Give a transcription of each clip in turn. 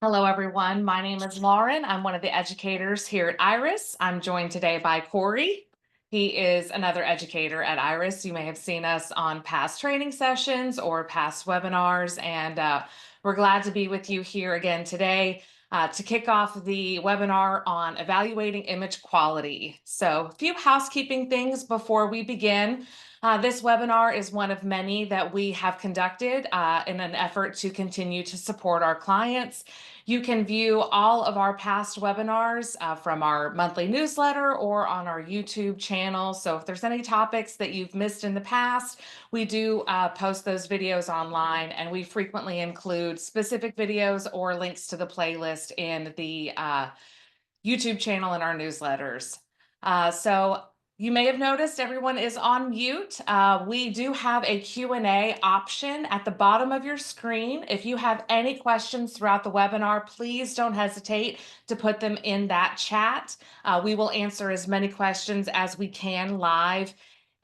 Hello, everyone. My name is Lauren. I'm one of the educators here at Iris. I'm joined today by Corey. He is another educator at Iris. You may have seen us on past training sessions or past webinars, and we're glad to be with you here again today to kick off the webinar on evaluating image quality. So, a few housekeeping things before we begin. This webinar is one of many that we have conducted in an effort to continue to support our clients. You can view all of our past webinars from our monthly newsletter or on our YouTube channel. So if there's any topics that you've missed in the past, we do post those videos online, and we frequently include specific videos or links to the playlist in the YouTube channel and our newsletters. So you may have noticed everyone is on mute. We do have a Q&A option at the bottom of your screen. If you have any questions throughout the webinar, please don't hesitate to put them in that chat. We will answer as many questions as we can live.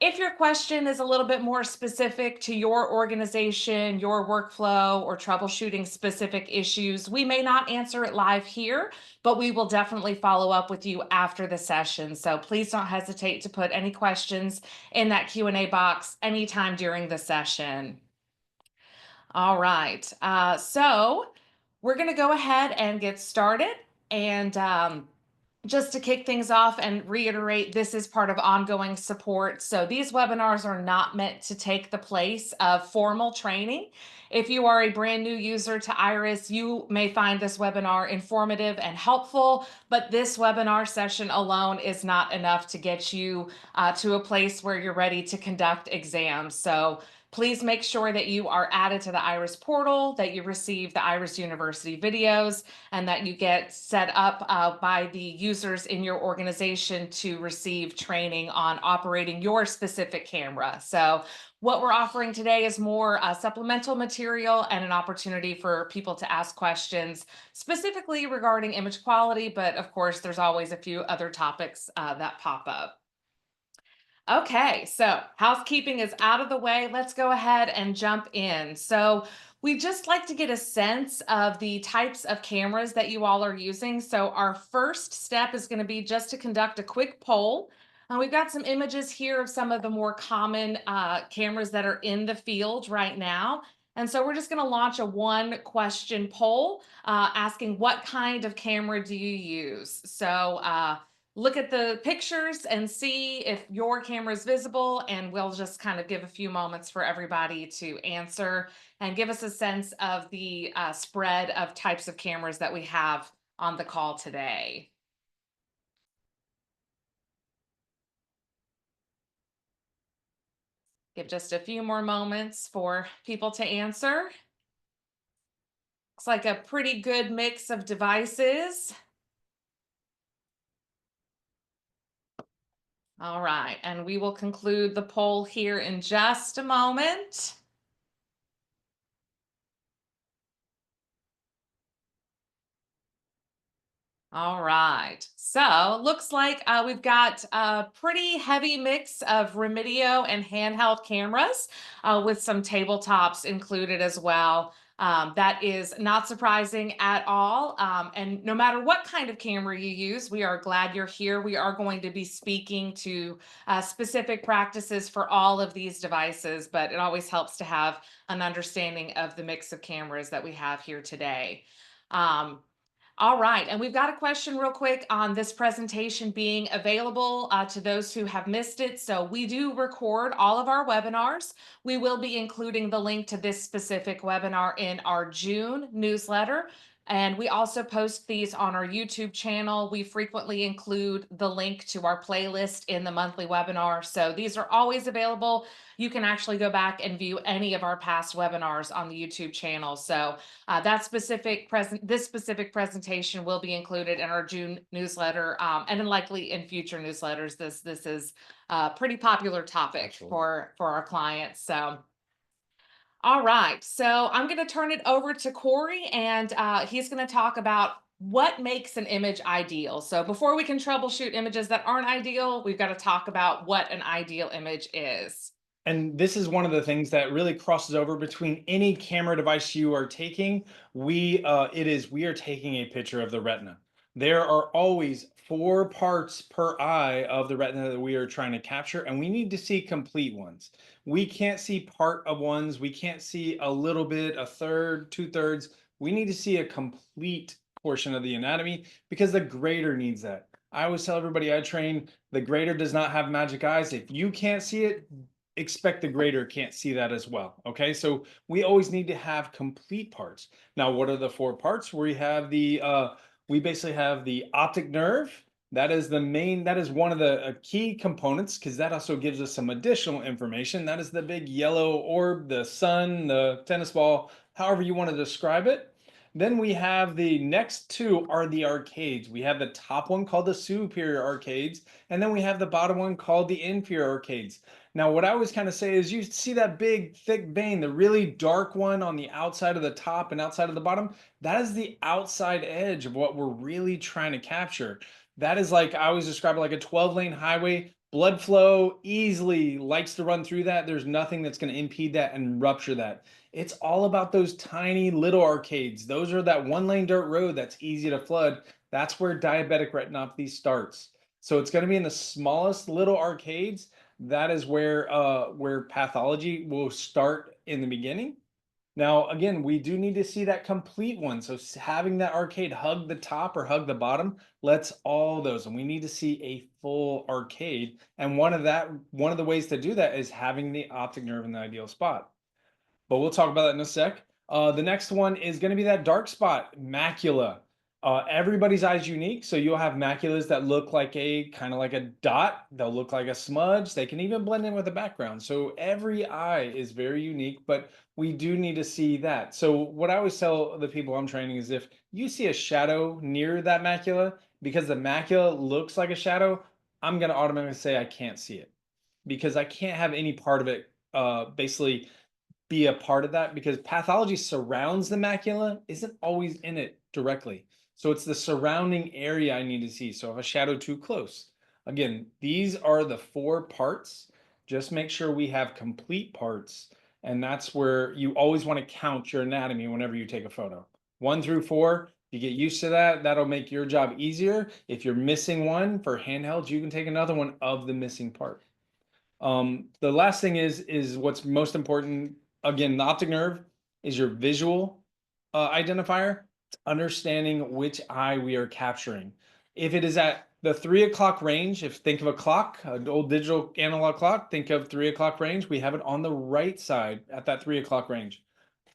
If your question is a little bit more specific to your organization, your workflow, or troubleshooting specific issues, we may not answer it live here, but we will definitely follow up with you after the session. So please don't hesitate to put any questions in that Q&A box anytime during the session. All right, so we're going to go ahead and get started. And just to kick things off and reiterate, this is part of ongoing support. So these webinars are not meant to take the place of formal training. If you are a brand new user to Iris, you may find this webinar informative and helpful, but this webinar session alone is not enough to get you to a place where you're ready to conduct exams. So please make sure that you are added to the Iris portal, that you receive the Iris University videos, and that you get set up by the users in your organization to receive training on operating your specific camera. So what we're offering today is more supplemental material and an opportunity for people to ask questions specifically regarding image quality, but of course, there's always a few other topics that pop up. Okay, so housekeeping is out of the way. Let's go ahead and jump in. So we just like to get a sense of the types of cameras that you all are using. So our first step is going to be just to conduct a quick poll. We've got some images here of some of the more common cameras that are in the field right now. And so we're just going to launch a one question poll asking, what kind of camera do you use? So look at the pictures and see if your camera is visible, and we'll just kind of give a few moments for everybody to answer and give us a sense of the spread of types of cameras that we have on the call today. Give just a few more moments for people to answer. Looks like a pretty good mix of devices. All right, and we will conclude the poll here in just a moment. All right, so looks like we've got a pretty heavy mix of Remedio and handheld cameras with some tabletops included as well. That is not surprising at all. And no matter what kind of camera you use, we are glad you're here. We are going to be speaking to specific practices for all of these devices, but it always helps to have an understanding of the mix of cameras that we have here today. All right, and we've got a question real quick on this presentation being available to those who have missed it. So we do record all of our webinars. We will be including the link to this specific webinar in our June newsletter. And we also post these on our YouTube channel. We frequently include the link to our playlist in the monthly webinar. So these are always available. You can actually go back and view any of our past webinars on the YouTube channel. So this specific presentation will be included in our June newsletter, and then likely in future newsletters. This is a pretty popular topic for our clients. So all right, so I'm going to turn it over to Corey, and he's going to talk about what makes an image ideal. So before we can troubleshoot images that aren't ideal, we've got to talk about what an ideal image is. And this is one of the things that really crosses over between any camera device you are taking. We are taking a picture of the retina. There are always four parts per eye of the retina that we are trying to capture, and we need to see complete ones. We can't see part of ones. We can't see a little bit, a third, two-thirds. We need to see a complete portion of the anatomy because the grader needs that. I always tell everybody I train, the grader does not have magic eyes. If you can't see it, expect the grader can't see that as well. Okay, so we always need to have complete parts. Now, what are the four parts? We basically have the optic nerve. That is that is one of the key components because that also gives us some additional information. That is the big yellow orb, the sun, the tennis ball, however you want to describe it. Then we have the next two are the arcades. We have the top one called the superior arcades, and then we have the bottom one called the inferior arcades. Now, what I always kind of say is you see that big, thick vein, the really dark one on the outside of the top and outside of the bottom. That is the outside edge of what we're really trying to capture. That is like, I always describe it like a 12-lane highway. Blood flow easily likes to run through that. There's nothing that's going to impede that and rupture that. It's all about those tiny little arcades. Those are that one-lane dirt road that's easy to flood. That's where diabetic retinopathy starts. So it's going to be in the smallest little arcades. That is where pathology will start in the beginning. Now, again, we do need to see that complete one. So having that arcade hug the top or hug the bottom lets all those, and we need to see a full arcade. And one of the ways to do that is having the optic nerve in the ideal spot, but we'll talk about that in a sec. The next one is going to be that dark spot, macula. Everybody's eye is unique, so you'll have maculas that look like a kind of like a dot. They'll look like a smudge. They can even blend in with the background. So every eye is very unique, but we do need to see that. So what I always tell the people I'm training is if you see a shadow near that macula, because the macula looks like a shadow, I'm going to automatically say I can't see it because I can't have any part of it basically be a part of that because pathology surrounds the macula, isn't always in it directly. So it's the surrounding area I need to see. So if a shadow too close, again, these are the four parts. Just make sure we have complete parts. And that's where you always want to count your anatomy whenever you take a photo. 1 through 4, you get used to that. That'll make your job easier. If you're missing one for handhelds, you can take another one of the missing part. The last thing is what's most important. Again, the optic nerve is your visual identifier. It's understanding which eye we are capturing. If it is at the 3 o'clock range, if think of a clock, an old digital analog clock, think of 3 o'clock range. We have it on the right side at that 3 o'clock range.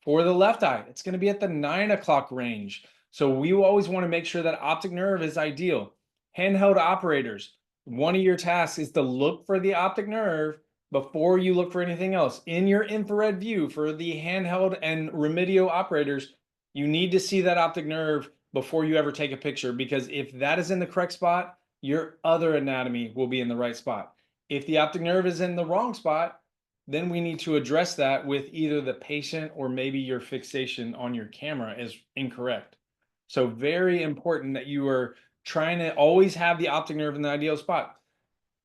For the left eye, it's going to be at the 9 o'clock range. So we will always want to make sure that optic nerve is ideal. Handheld operators, one of your tasks is to look for the optic nerve before you look for anything else. In your infrared view for the handheld and remedio operators, you need to see that optic nerve before you ever take a picture because if that is in the correct spot, your other anatomy will be in the right spot. If the optic nerve is in the wrong spot, then we need to address that with either the patient or maybe your fixation on your camera is incorrect. So very important that you are trying to always have the optic nerve in the ideal spot.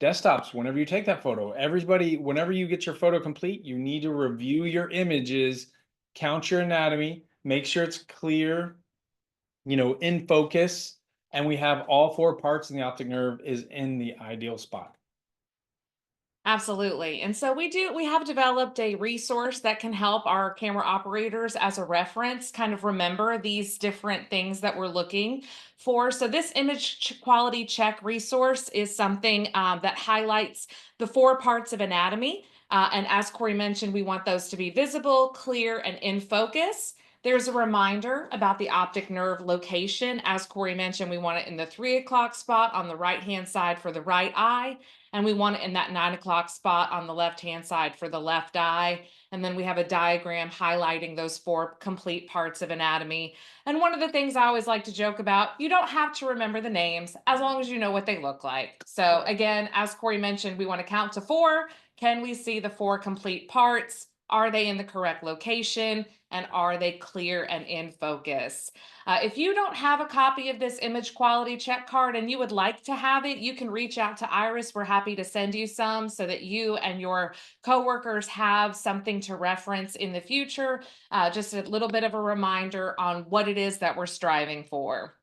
Desktops, whenever you take that photo, everybody, whenever you get your photo complete, you need to review your images, count your anatomy, make sure it's clear, in focus, and we have all four parts in the optic nerve is in the ideal spot. Absolutely. And so we have developed a resource that can help our camera operators as a reference kind of remember these different things that we're looking for. So this quality check resource is something that highlights the four parts of anatomy. And as Corey mentioned, we want those to be visible, clear, and in focus. There's a reminder about the optic nerve location. As Corey mentioned, we want it in the 3 o'clock spot on the right hand side for the right eye, and we want it in that 9 o'clock spot on the left-hand side for the left eye. And then we have a diagram highlighting those four complete parts of anatomy. And one of the things I always like to joke about, you don't have to remember the names as long as you know what they look like. So again, as Corey mentioned, we want to count to 4. Can we see the 4 complete parts? Are they in the correct location? And are they clear and in focus? If you don't have a copy of this image quality check card and you would like to have it, you can reach out to Iris. We're happy to send you some so that you and your coworkers have something to reference in the future. Just a little bit of a reminder on what it is that we're striving for.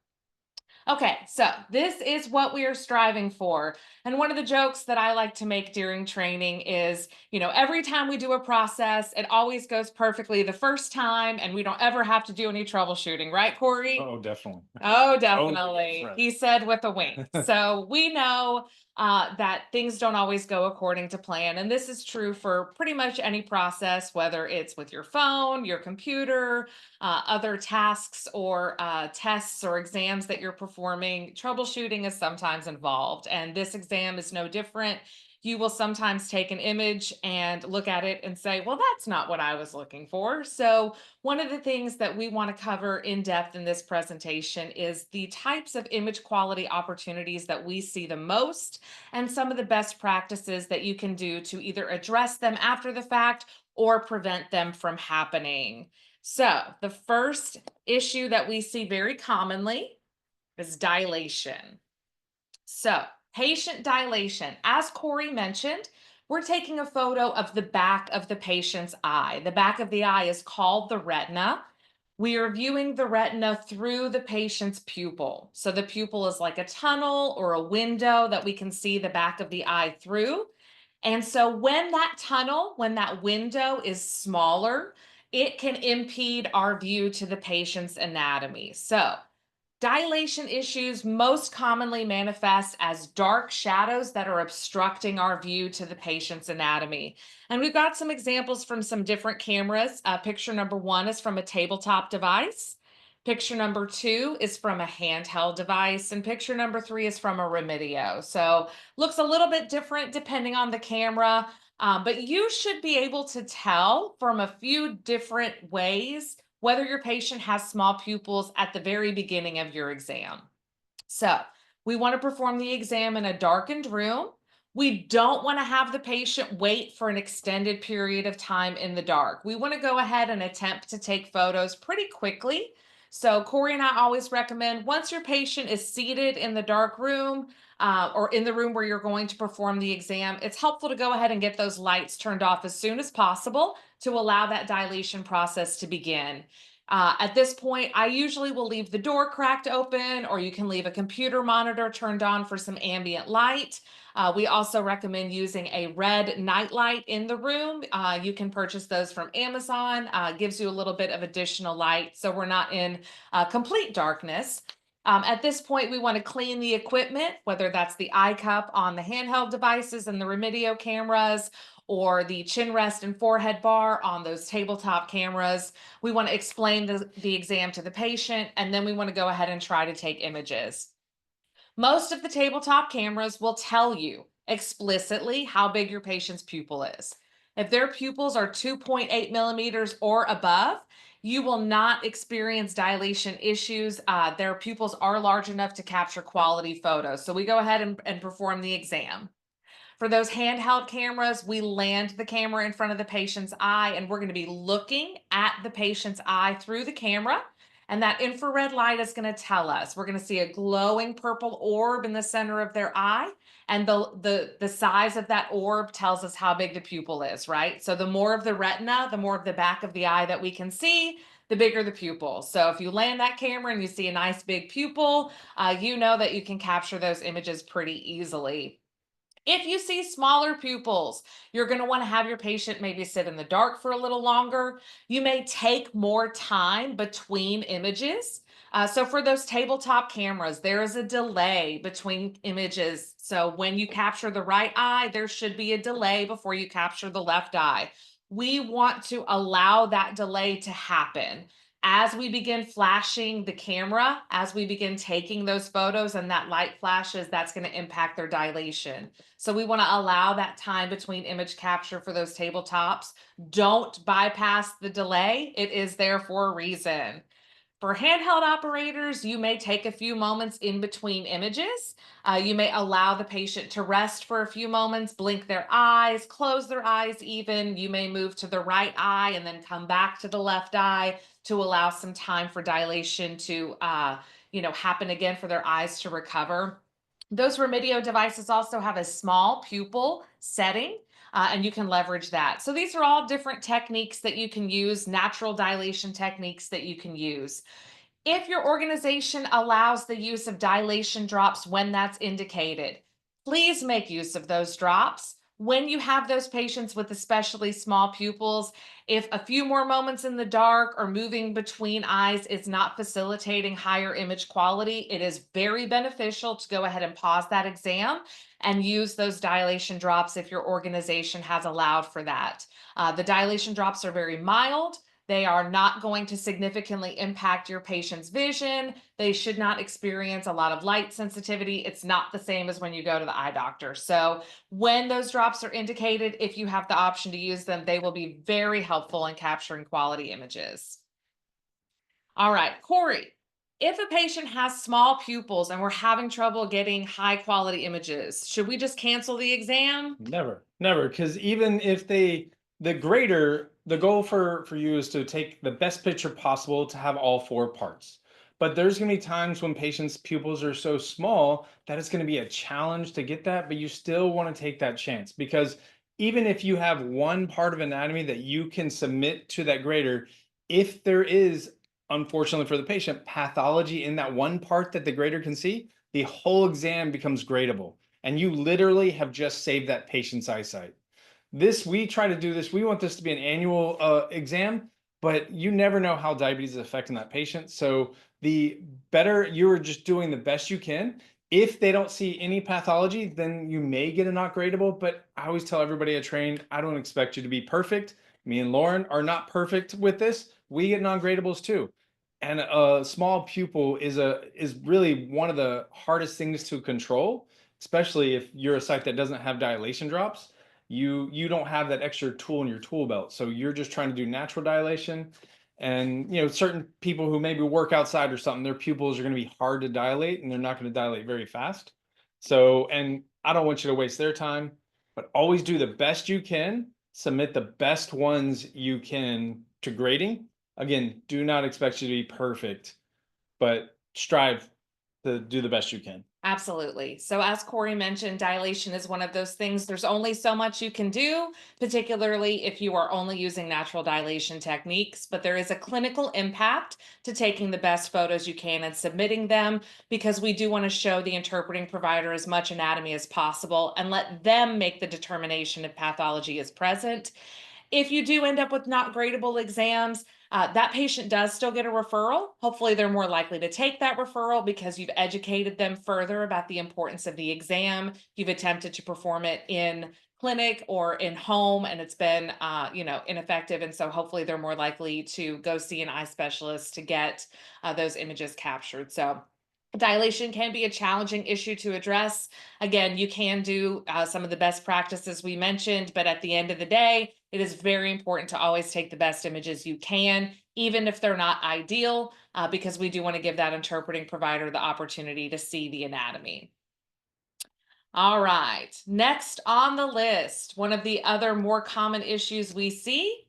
Okay, so this is what we are striving for. And one of the jokes that I like to make during training is, every time we do a process, it always goes perfectly the first time, and we don't ever have to do any troubleshooting, right, Corey? Oh, definitely. Oh, Oh, yes, definitely. right. He said with a wink. So we know that things don't always go according to plan. And this is true for pretty much any process, whether it's with your phone, your computer, other tasks or tests or exams that you're performing. Troubleshooting is sometimes involved. And this exam is no different. You will sometimes take an image and look at it and say, well, that's not what I was looking for. So one of the things that we want to cover in depth in this presentation is the types of image quality opportunities that we see the most and some of the best practices that you can do to either address them after the fact or prevent them from happening. So, the first issue that we see very commonly is dilation. So, patient dilation, as Corey mentioned, we're taking a photo of the back of the patient's eye. The back of the eye is called the retina. We are viewing the retina through the patient's pupil. So, the pupil is like a tunnel or a window that we can see the back of the eye through. And so, when that window is smaller, it can impede our view to the patient's anatomy. So, dilation issues most commonly manifest as dark shadows that are obstructing our view to the patient's anatomy. And we've got some examples from some different cameras. Picture number one is from a tabletop device. Picture number two is from a handheld device. And picture number three is from a Remedio. So looks a little bit different depending on the camera. But you should be able to tell from a few different ways whether your patient has small pupils at the very beginning of your exam. So, we want to perform the exam in a darkened room. We don't want to have the patient wait for an extended period of time in the dark. We want to go ahead and attempt to take photos pretty quickly. So, Corey and I always recommend once your patient is seated in the dark room or in the room where you're going to perform the exam, it's helpful to go ahead and get those lights turned off as soon as possible to allow that dilation process to begin. At this point, I usually will leave the door cracked open, or you can leave a computer monitor turned on for some ambient light. We also recommend using a red night light in the room. You can purchase those from Amazon. Gives you a little bit of additional light, so we're not in complete darkness. At this point, we want to clean the equipment, whether that's the eye cup on the handheld devices and the Remedio cameras, or the chin rest and forehead bar on those tabletop cameras. We want to explain the exam to the patient, and then we want to go ahead and try to take images. Most of the tabletop cameras will tell you explicitly how big your patient's pupil is. If their pupils are 2.8 millimeters or above, you will not experience dilation issues. Their pupils are large enough to capture quality photos. So we go ahead and perform the exam. For those handheld cameras, we land the camera in front of the patient's eye, and we're going to be looking at the patient's eye through the camera. And that infrared light is going to tell us. We're going to see a glowing purple orb in the center of their eye. And the size of that orb tells us how big the pupil is, right? So the more of the retina, the more of the back of the eye that we can see, the bigger the pupil. So if you land that camera and you see a nice big pupil, you know that you can capture those images pretty easily. If you see smaller pupils, you're going to want to have your patient maybe sit in the dark for a little longer. You may take more time between images. So, for those tabletop cameras, there is a delay between images. So, when you capture the right eye, there should be a delay before you capture the left eye. We want to allow that delay to happen. As we begin flashing the camera, as we begin taking those photos and that light flashes, that's going to impact their dilation. So we want to allow that time between image capture for those tabletops. Don't bypass the delay. It is there for a reason. For handheld operators, you may take a few moments in between images. You may allow the patient to rest for a few moments, blink their eyes, close their eyes even. You may move to the right eye and then come back to the left eye to allow some time for dilation to happen again for their eyes to recover. Those Remedio devices also have a small pupil setting, and you can leverage that. So these are all different techniques that you can use, natural dilation techniques that you can use. If your organization allows the use of dilation drops when that's indicated, please make use of those drops. When you have those patients with especially small pupils, if a few more moments in the dark or moving between eyes is not facilitating higher image quality, it is very beneficial to go ahead and pause that exam and use those dilation drops if your organization has allowed for that. The dilation drops are very mild. They are not going to significantly impact your patient's vision. They should not experience a lot of light sensitivity. It's not the same as when you go to the eye doctor. So, when those drops are indicated, if you have the option to use them, they will be very helpful in capturing quality images. All right, Corey, if a patient has small pupils and we're having trouble getting high quality images, should we just cancel the exam? Never, never, because even if the grader, the goal for you is to take the best picture possible to have all four parts. But there's going to be times when patients' pupils are so small that it's going to be a challenge to get that, but you still want to take that chance because even if you have one part of anatomy that you can submit to that grader, if there is, unfortunately for the patient, pathology in that one part that the grader can see, the whole exam becomes gradable and you literally have just saved that patient's eyesight. We try to do this. We want this to be an annual exam, but you never know how diabetes is affecting that patient. So the better you are just doing the best you can. If they don't see any pathology, then you may get a not gradable. But I always tell everybody I train, I don't expect you to be perfect. Me and Lauren are not perfect with this. We get non-gradables too. And a small pupil is really one of the hardest things to control, especially if you're a site that doesn't have dilation drops. You don't have that extra tool in your tool belt, so you're just trying to do natural dilation. And certain people who maybe work outside or something, their pupils are going to be hard to dilate and they're not going to dilate very fast. So, and I don't want you to waste their time, but always do the best you can, submit the best ones you can to grading. Again, do not expect you to be perfect, but strive to do the best you can. Absolutely. So, as Corey mentioned, dilation is one of those things. There's only so much you can do, particularly if you are only using natural dilation techniques. But there is a clinical impact to taking the best photos you can and submitting them because we do want to show the interpreting provider as much anatomy as possible and let them make the determination if pathology is present. If you do end up with not gradable exams, that patient does still get a referral. Hopefully, they're more likely to take that referral because you've educated them further about the importance of the exam. You've attempted to perform it in clinic or in home, and it's been, ineffective. And so, hopefully, they're more likely to go see an eye specialist to get those images captured. So, dilation can be a challenging issue to address. Again, you can do some of the best practices we mentioned, but at the end of the day, it is very important to always take the best images you can, even if they're not ideal, because we do want to give that interpreting provider the opportunity to see the anatomy. All right, next on the list, one of the other more common issues we see,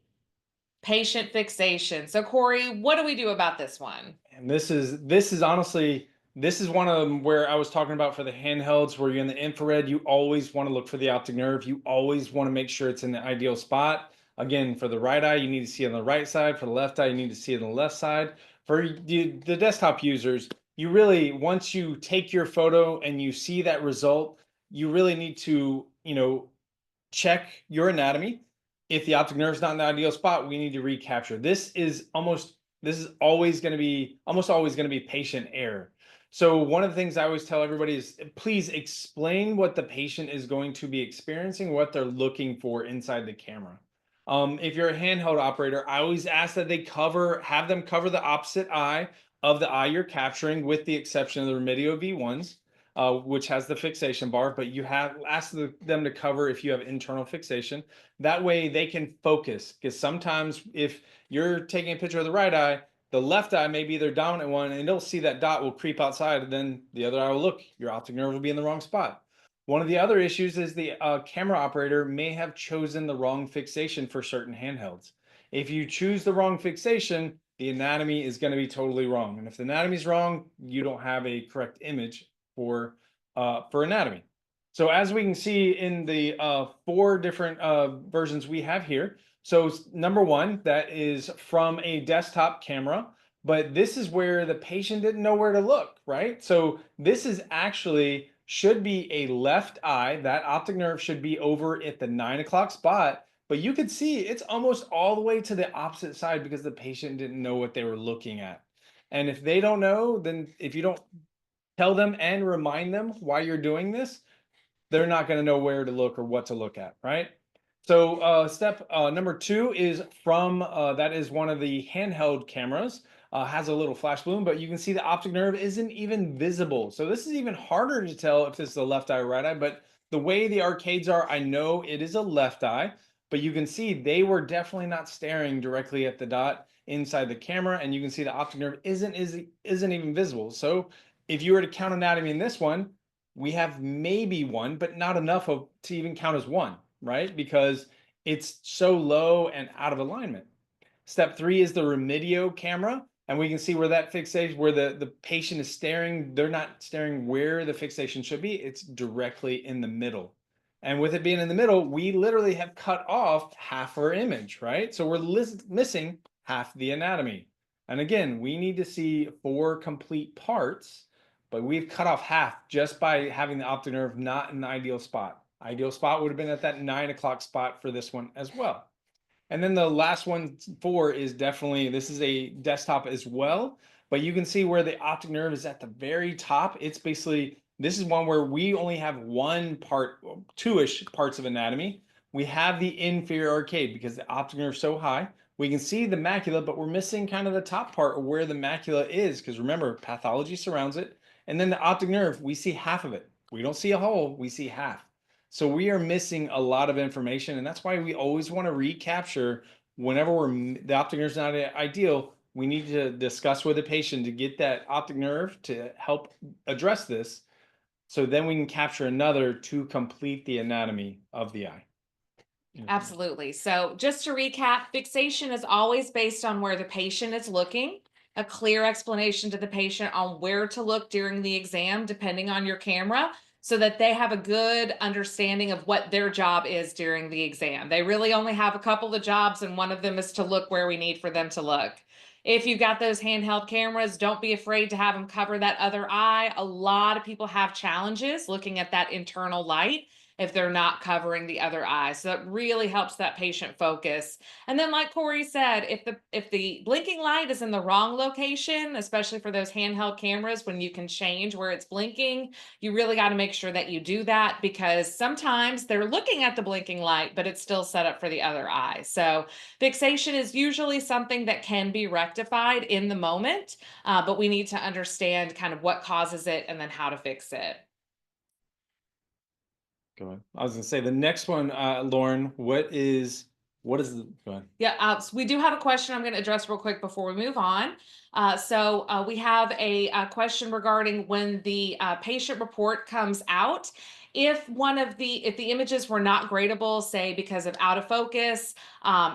patient fixation. So, Corey, what do we do about this one? And this is honestly, this is one of them where I was talking about for the handhelds where you're in the infrared, you always want to look for the optic nerve. You always want to make sure it's in the ideal spot. Again, for the right eye, you need to see it on the right side. For the left eye, you need to see it on the left side. For the desktop users, you really, once you take your photo and you see that result, you really need to, check your anatomy. If the optic nerve is not in the ideal spot, we need to recapture. This is always going to be almost always going to be patient error. So one of the things I always tell everybody is please explain what the patient is going to be experiencing, what they're looking for inside the camera. If you're a handheld operator, I always ask that have them cover the opposite eye of the eye you're capturing, with the exception of the Remedio V1s, which has the fixation bar, but you have asked them to cover if you have internal fixation. That way they can focus, because sometimes if you're taking a picture of the right eye, The left eye may be their dominant one, and they'll see that dot will creep outside, and then the other eye will look. Your optic nerve will be in the wrong spot. One of the other issues is the camera operator may have chosen the wrong fixation for certain handhelds. If you choose the wrong fixation, the anatomy is going to be totally wrong. And if the anatomy is wrong, you don't have a correct image for anatomy. So as we can see in the four different versions we have here. So number one, that is from a desktop camera, but this is where the patient didn't know where to look, right? So this is actually should be a left eye. That optic nerve should be over at the 9 o'clock spot, but you could see it's almost all the way to the opposite side because the patient didn't know what they were looking at. And if they don't know, then if you don't tell them and remind them why you're doing this, they're not going to know where to look or what to look at, right? So step number two is from that is one of the handheld cameras. Has a little flash bloom, but you can see the optic nerve isn't even visible. So this is even harder to tell if this is a left eye or right eye. But the way the arcades are, I know it is a left eye. But you can see they were definitely not staring directly at the dot inside the camera, and you can see the optic nerve isn't even visible. So if you were to count anatomy in this one, we have maybe one, but not enough to even count as one, right? Because it's so low and out of alignment. Step three is the remedio camera. And we can see where that fixation, where the patient is staring, they're not staring where the fixation should be. It's directly in the middle. And with it being in the middle, we literally have cut off half our image, right? So we're missing half the anatomy. And again, we need to see 4 complete parts, but we've cut off half just by having the optic nerve not in the ideal spot. Ideal spot would have been at that 9 o'clock spot for this one as well. And then the last one, 4, is definitely, this is a desktop as well, but you can see where the optic nerve is at the very top. It's basically, this is one where we only have one part, 2-ish parts of anatomy. We have the inferior arcade because the optic nerve is so high. We can see the macula, but we're missing kind of the top part of where the macula is, because remember, pathology surrounds it. And then the optic nerve, we see half of it. We don't see a whole, we see half. So we are missing a lot of information, and that's why we always want to recapture whenever the optic nerve is not ideal. We need to discuss with the patient to get that optic nerve to help address this. So then we can capture another to complete the anatomy of the eye. Absolutely. So just to recap, fixation is always based on where the patient is looking, a clear explanation to the patient on where to look during the exam, depending on your camera, so that they have a good understanding of what their job is during the exam. They really only have a couple of jobs, and one of them is to look where we need for them to look. If you've got those handheld cameras, don't be afraid to have them cover that other eye. A lot of people have challenges looking at that internal light if they're not covering the other eye. So that really helps that patient focus. And then like Corey said, if the blinking light is in the wrong location, especially for those handheld cameras when you can change where it's blinking, you really got to make sure that you do that, because sometimes they're looking at the blinking light, but it's still set up for the other eye. So fixation is usually something that can be rectified in the moment, but we need to understand kind of what causes it and then how to fix it. Go ahead. I was going to say the next one, Lauren, what is go ahead. Yeah, so we do have a question I'm going to address real quick before we move on. So we have a question regarding when the patient report comes out. If the images were not gradable, say because of out of focus,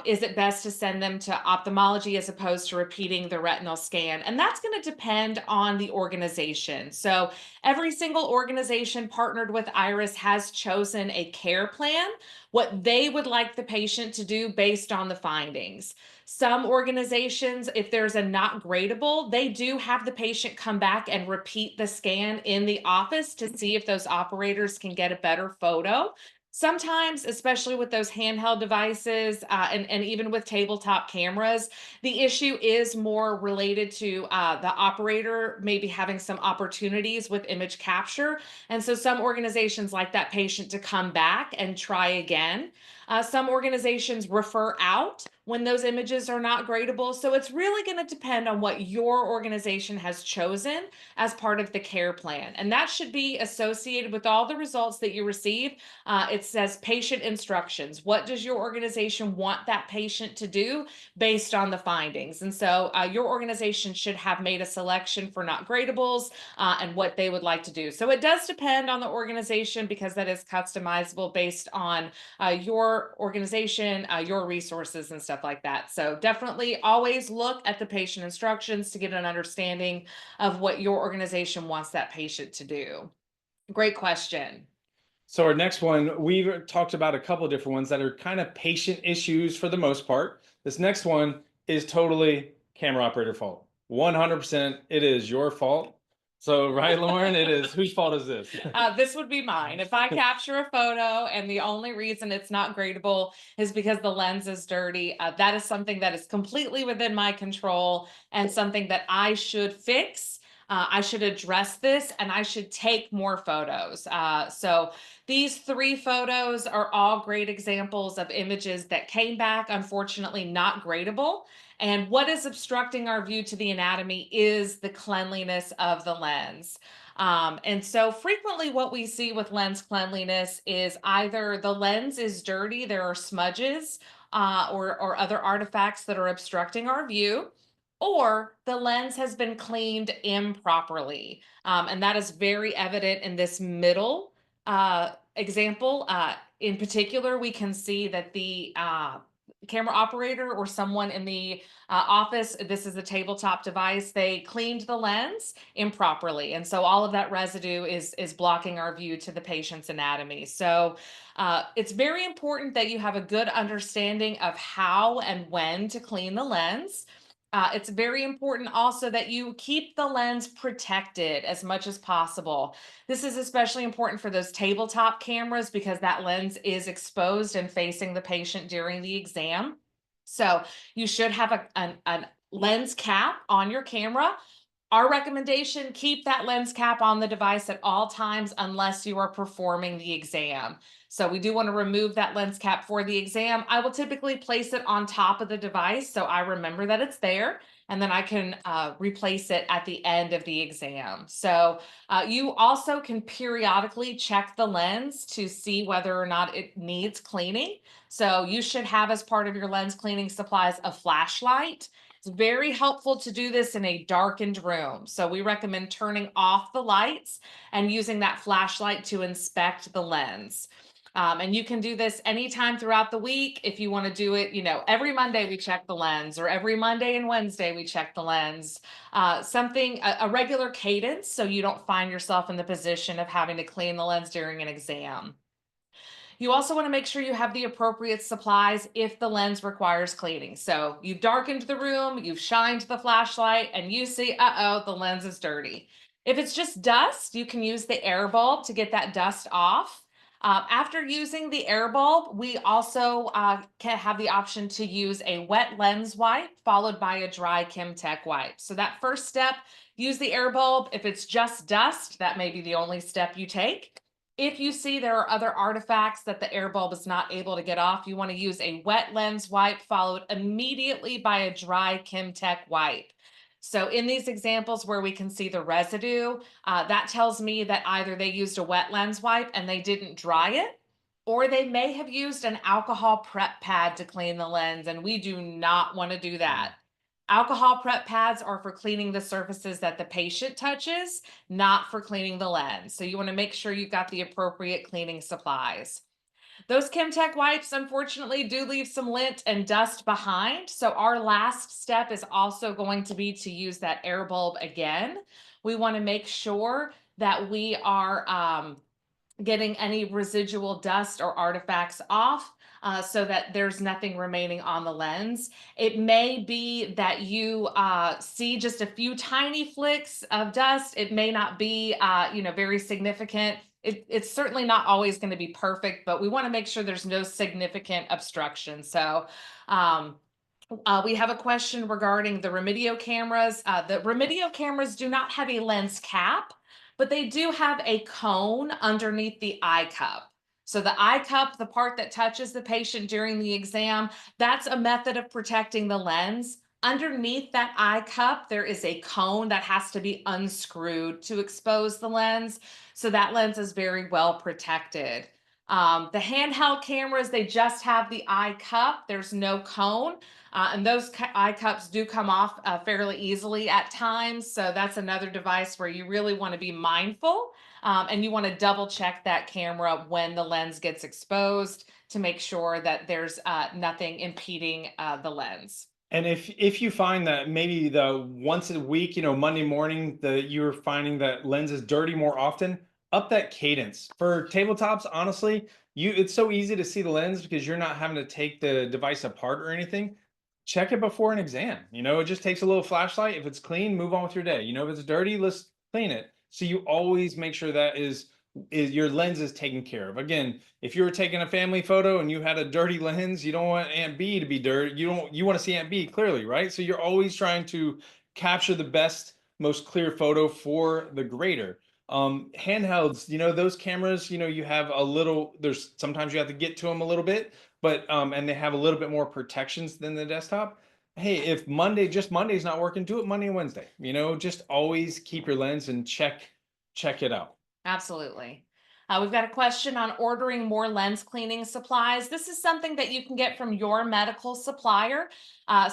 is it best to send them to ophthalmology as opposed to repeating the retinal scan? And that's going to depend on the organization. So every single organization partnered with Iris has chosen a care plan, what they would like the patient to do based on the findings. Some organizations, if there's a not gradable, they do have the patient come back and repeat the scan in the office to see if those operators can get a better photo. Sometimes, especially with those handheld devices and even with tabletop cameras, the issue is more related to the operator maybe having some opportunities with image capture. And so some organizations like that patient to come back and try again. Some organizations refer out when those images are not gradable. So it's really going to depend on what your organization has chosen as part of the care plan. And that should be associated with all the results that you receive. It says patient instructions. What does your organization want that patient to do based on the findings? And so your organization should have made a selection for not gradables and what they would like to do. So it does depend on the organization because that is customizable based on your organization, your resources, and stuff like that. So definitely always look at the patient instructions to get an understanding of what your organization wants that patient to do. Great question. So our next one, we've talked about a couple of different ones that are kind of patient issues for the most part. This next one is totally camera operator fault. 100% it is your fault. So, right, Lauren, it is. Whose fault is this? This would be mine. If I capture a photo and the only reason it's not gradable is because the lens is dirty, that is something that is completely within my control and something that I should fix. I should address this and I should take more photos. So these three photos are all great examples of images that came back, unfortunately, not gradable. And what is obstructing our view to the anatomy is the cleanliness of the lens. And so frequently what we see with lens cleanliness is either the lens is dirty, there are smudges or other artifacts that are obstructing our view, or the lens has been cleaned improperly. And that is very evident in this middle example. In particular, we can see that the camera operator or someone in the office, this is a tabletop device, they cleaned the lens improperly. And so all of that residue is blocking our view to the patient's anatomy. So it's very important that you have a good understanding of how and when to clean the lens. It's very important also that you keep the lens protected as much as possible. This is especially important for those tabletop cameras because that lens is exposed and facing the patient during the exam. So you should have a lens cap on your camera. Our recommendation, keep that lens cap on the device at all times unless you are performing the exam. So we do want to remove that lens cap for the exam. I will typically place it on top of the device so I remember that it's there, and then I can replace it at the end of the exam. So you also can periodically check the lens to see whether or not it needs cleaning. So you should have, as part of your lens cleaning supplies, a flashlight. It's very helpful to do this in a darkened room. So we recommend turning off the lights and using that flashlight to inspect the lens. And you can do this anytime throughout the week. If you want to do it, every Monday we check the lens, or every Monday and Wednesday we check the lens. A regular cadence so you don't find yourself in the position of having to clean the lens during an exam. You also want to make sure you have the appropriate supplies if the lens requires cleaning. So you've darkened the room, you've shined the flashlight, and you see, the lens is dirty. If it's just dust, you can use the air bulb to get that dust off. After using the air bulb, we also can have the option to use a wet lens wipe followed by a dry Kimtech wipe. So that first step, use the air bulb. If it's just dust, that may be the only step you take. If you see there are other artifacts that the air bulb is not able to get off, you want to use a wet lens wipe followed immediately by a dry Kimtech wipe. So in these examples where we can see the residue, that tells me that either they used a wet lens wipe and they didn't dry it, or they may have used an alcohol prep pad to clean the lens, and we do not want to do that. Alcohol prep pads are for cleaning the surfaces that the patient touches, not for cleaning the lens. So you want to make sure you've got the appropriate cleaning supplies. Those Kimtech wipes, unfortunately, do leave some lint and dust behind. So our last step is also going to be to use that air bulb again. We want to make sure that we are getting any residual dust or artifacts off so that there's nothing remaining on the lens. It may be that you see just a few tiny flicks of dust. It may not be, very significant. It's certainly not always going to be perfect, but we want to make sure there's no significant obstruction. So we have a question regarding the Remedio cameras. The Remedio cameras do not have a lens cap, but they do have a cone underneath the eye cup. So the eye cup, the part that touches the patient during the exam, that's a method of protecting the lens. Underneath that eye cup, there is a cone that has to be unscrewed to expose the lens. So that lens is very well protected. The handheld cameras, they just have the eye cup. There's no cone. And those eye cups do come off fairly easily at times. So that's another device where you really want to be mindful, and you want to double check that camera when the lens gets exposed to make sure that there's nothing impeding the lens. And if you find that maybe the once a week, Monday morning, you're finding that lens is dirty more often, up that cadence. For tabletops, honestly, it's so easy to see the lens because you're not having to take the device apart or anything. Check it before an exam. It just takes a little flashlight. If it's clean, move on with your day. If it's dirty, let's clean it. So you always make sure that is your lens is taken care of. Again, if you were taking a family photo and you had a dirty lens, you don't want Aunt B to be dirty. You want to see Aunt B clearly, right? So you're always trying to capture the best, most clear photo for the grader. Handhelds, those cameras, you have a little, there's sometimes you have to get to them a little bit, but and they have a little bit more protections than the desktop. Hey, if just Monday's not working, do it Monday and Wednesday. Just always keep your lens and check it out. Absolutely. We've got a question on ordering more lens cleaning supplies. This is something that you can get from your medical supplier.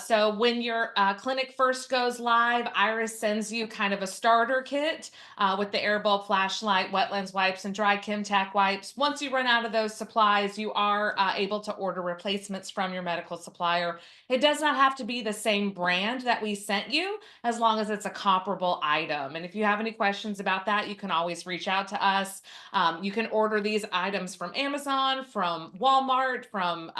So when your clinic first goes live, Iris sends you kind of a starter kit with the airball flashlight, wet lens wipes, and dry Kimtac wipes. Once you run out of those supplies, you are able to order replacements from your medical supplier. It does not have to be the same brand that we sent you, as long as it's a comparable item. And if you have any questions about that, you can always reach out to us. You can order these items from Amazon, from Walmart, from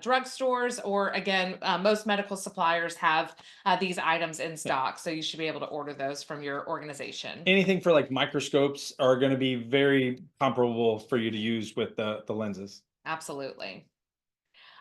drugstores, or again, most medical suppliers have these items in Yeah. stock, so you should be able to order those from your organization. Anything for like microscopes are going to be very comparable for you to use with the lenses. Absolutely.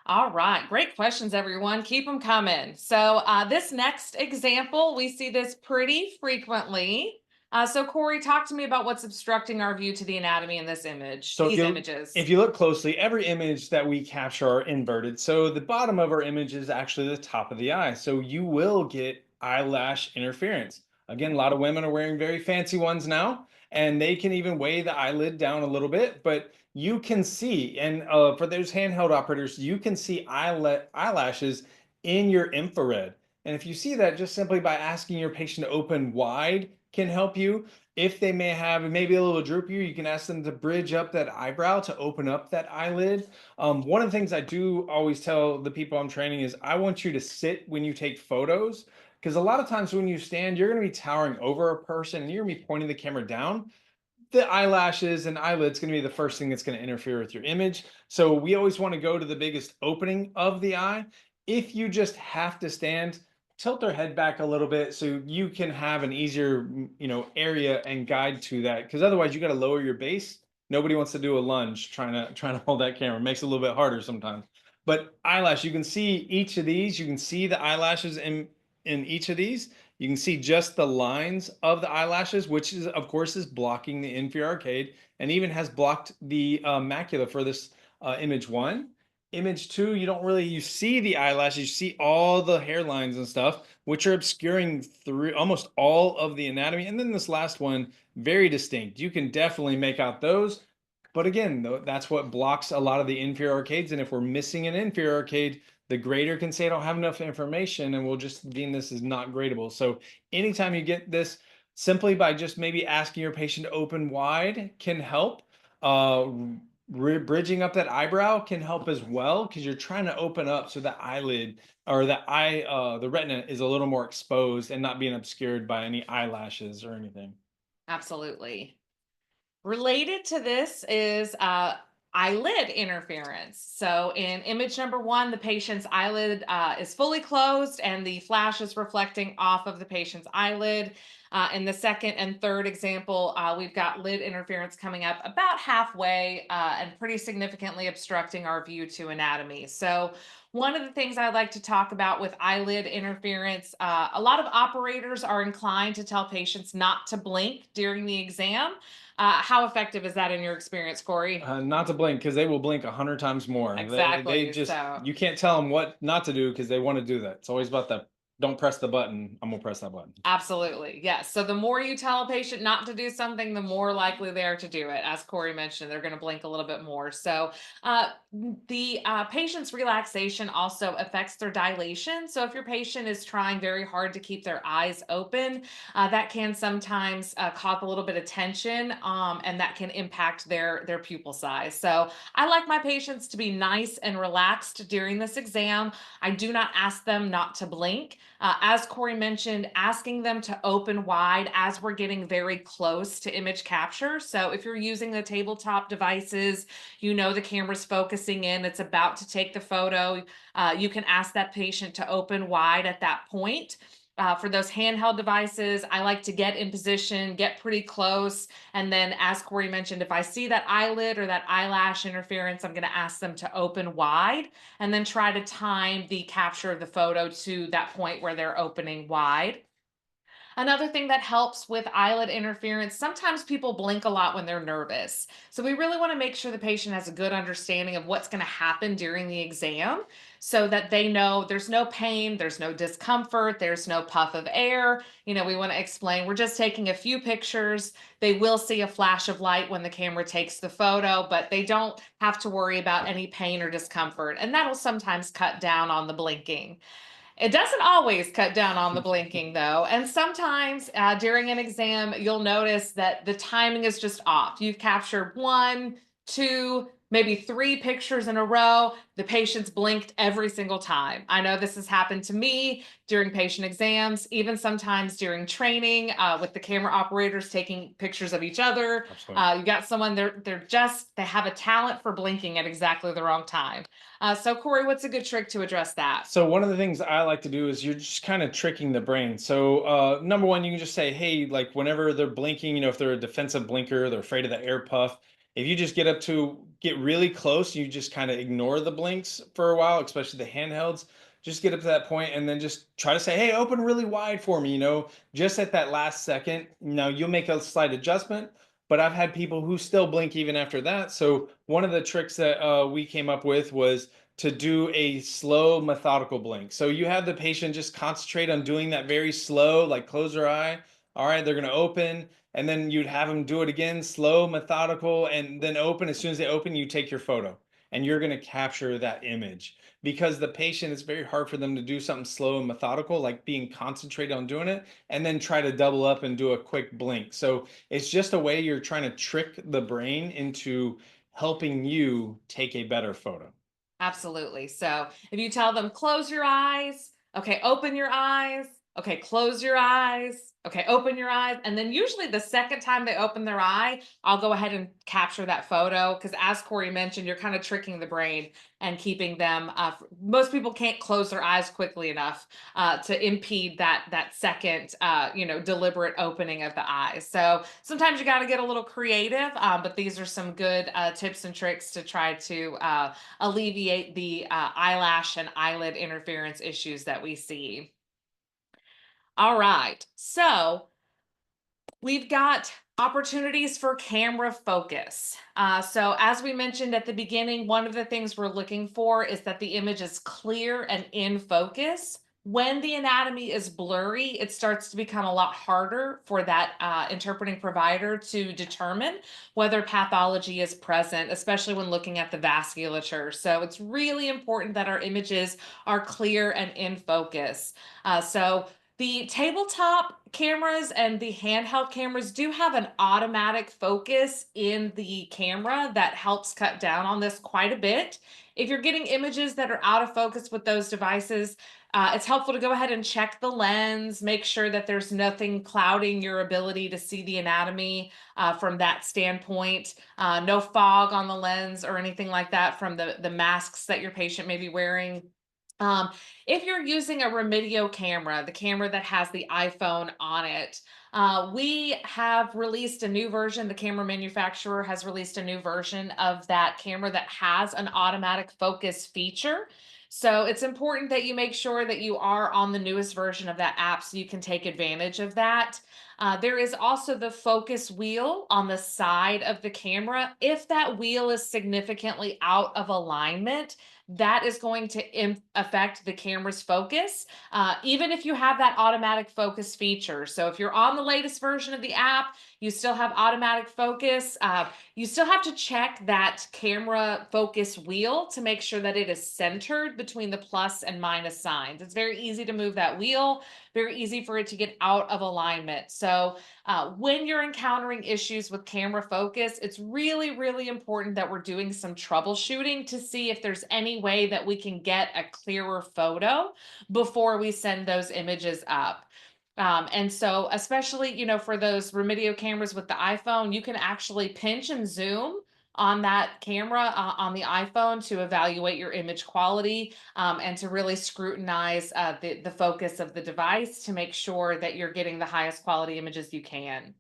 All right, great questions, everyone. Keep them coming. So, this next example, we see this pretty frequently. So, Corey, talk to me about what's obstructing our view to the anatomy in this image, So these images. if you look closely, every image that we capture are inverted. So the bottom of our image is actually the top of the eye. So you will get eyelash interference. Again, a lot of women are wearing very fancy ones now, and they can even weigh the eyelid down a little bit. But you can see, and for those handheld operators, you can see eyelashes in your infrared. And if you see that, just simply by asking your patient to open wide can help you. If they may have maybe a little droopier, you can ask them to bridge up that eyebrow to open up that eyelid. One of the things I do always tell the people I'm training is I want you to sit when you take photos, because a lot of times when you stand, you're going to be towering over a person and you're going to be pointing the camera down. The eyelashes and eyelids going to be the first thing that's going to interfere with your image. So we always want to go to the biggest opening of the eye. If you just have to stand, tilt their head back a little bit so you can have an easier, area and guide to that. Because otherwise, you got to lower your base. Nobody wants to do a lunge trying to hold that camera. It makes it a little bit harder sometimes. But eyelash, you can see each of these. You can see the eyelashes in each of these. You can see just the lines of the eyelashes, which is, of course, is blocking the inferior arcade and even has blocked the macula for this image one. Image two, you see the eyelashes, you see all the hairlines and stuff, which are obscuring through almost all of the anatomy. And then this last one, very distinct. You can definitely make out those. But again, though, that's what blocks a lot of the inferior arcades. And if we're missing an inferior arcade, the grader can say I don't have enough information and we'll just deem this as not gradable. So anytime you get this, simply by just maybe asking your patient to open wide can help. Bridging up that eyebrow can help as well because you're trying to open up so the eyelid or the retina is a little more exposed and not being obscured by any eyelashes or anything. Absolutely. Related to this is eyelid interference. So in image number one, the patient's eyelid is fully closed and the flash is reflecting off of the patient's eyelid. In the second and third example, we've got lid interference coming up about halfway and pretty significantly obstructing our view to anatomy. So one of the things I like to talk about with eyelid interference, a lot of operators are inclined to tell patients not to blink during the exam. How effective is that in your experience, Corey? Not to blink because they will blink 100 times more. They Exactly. just, So you can't tell them what not to do because they want to do that. It's always about the don't press the button. I'm gonna press that button. absolutely. Yes. So the more you tell a patient not to do something, the more likely they are to do it. As Corey mentioned, they're going to blink a little bit more. So the patient's relaxation also affects their dilation. So if your patient is trying very hard to keep their eyes open, that can sometimes cause a little bit of tension, and that can impact their pupil size. So I like my patients to be nice and relaxed during this exam. I do not ask them not to blink. As Corey mentioned, asking them to open wide as we're getting very close to image capture. So if you're using the tabletop devices, you know the camera's focusing in, it's about to take the photo. You can ask that patient to open wide at that point. For those handheld devices, I like to get in position, get pretty close. And then, as Corey mentioned, if I see that eyelid or that eyelash interference, I'm going to ask them to open wide and then try to time the capture of the photo to that point where they're opening wide. Another thing that helps with eyelid interference, sometimes people blink a lot when they're nervous. So we really want to make sure the patient has a good understanding of what's going to happen during the exam so that they know there's no pain, there's no discomfort, there's no puff of air. We want to explain we're just taking a few pictures. They will see a flash of light when the camera takes the photo, but they don't have to worry about any pain or discomfort. And that'll sometimes cut down on the blinking. It doesn't always cut down on the blinking, though. And sometimes during an exam, you'll notice that the timing is just off. You've captured one, two, maybe three pictures in a row. The patient's blinked every single time. I know this has happened to me during patient exams, even sometimes during training with the camera operators taking pictures of each other. Absolutely. You got someone, they have a talent for blinking at exactly the wrong time. So, Corey, what's a good trick to address that? So one of the things I like to do is you're just kind of tricking the brain. So number one, you can just say, hey, like whenever they're blinking, if they're a defensive blinker, they're afraid of the air puff. If you just get really close, you just kind of ignore the blinks for a while, especially the handhelds. Just get up to that point and then just try to say, hey, open really wide for me, just at that last second. Now you'll make a slight adjustment, but I've had people who still blink even after that. So one of the tricks that we came up with was to do a slow methodical blink. So you have the patient just concentrate on doing that very slow, like close their eye. All right, they're going to open, and then you'd have them do it again, slow, methodical, and then open. As soon as they open, you take your photo and you're going to capture that image because the patient, it's very hard for them to do something slow and methodical, like being concentrated on doing it and then try to double up and do a quick blink. So it's just a way you're trying to trick the brain into helping you take a better photo. Absolutely. So if you tell them, close your eyes, okay, open your eyes, okay, close your eyes, okay, open your eyes. And then usually the second time they open their eye, I'll go ahead and capture that photo. Because as Corey mentioned, you're kind of tricking the brain and keeping them. Most people can't close their eyes quickly enough to impede that second, deliberate opening of the eyes. So sometimes you got to get a little creative, but these are some good tips and tricks to try to alleviate the eyelash and eyelid interference issues that we see. All right. So we've got opportunities for camera focus. So as we mentioned at the beginning, one of the things we're looking for is that the image is clear and in focus. When the anatomy is blurry, it starts to become a lot harder for that interpreting provider to determine whether pathology is present, especially when looking at the vasculature. So it's really important that our images are clear and in focus. So the tabletop cameras and the handheld cameras do have an automatic focus in the camera that helps cut down on this quite a bit. If you're getting images that are out of focus with those devices, it's helpful to go ahead and check the lens, make sure that there's nothing clouding your ability to see the anatomy from that standpoint. No fog on the lens or anything like that from the masks that your patient may be wearing. Um, if you're using a Remedio camera, the camera that has the iPhone on it, we have released a new version. The camera manufacturer has released a new version of that camera that has an automatic focus feature. So it's important that you make sure that you are on the newest version of that app so you can take advantage of that. There is also the focus wheel on the side of the camera. If that wheel is significantly out of alignment, that is going to affect the camera's focus, even if you have that automatic focus feature. So if you're on the latest version of the app, you still have automatic focus. You still have to check that camera focus wheel to make sure that it is centered between the plus and minus signs. It's very easy to move that wheel, very easy for it to get out of alignment. So when you're encountering issues with camera focus, it's really, really important that we're doing some troubleshooting to see if there's any way that we can get a clearer photo before we send those images up. And so, especially, for those Remedio cameras with the iPhone, you can actually pinch and zoom on that camera on the iPhone to evaluate your image quality, and to really scrutinize the focus of the device to make sure that you're getting the highest quality images you can.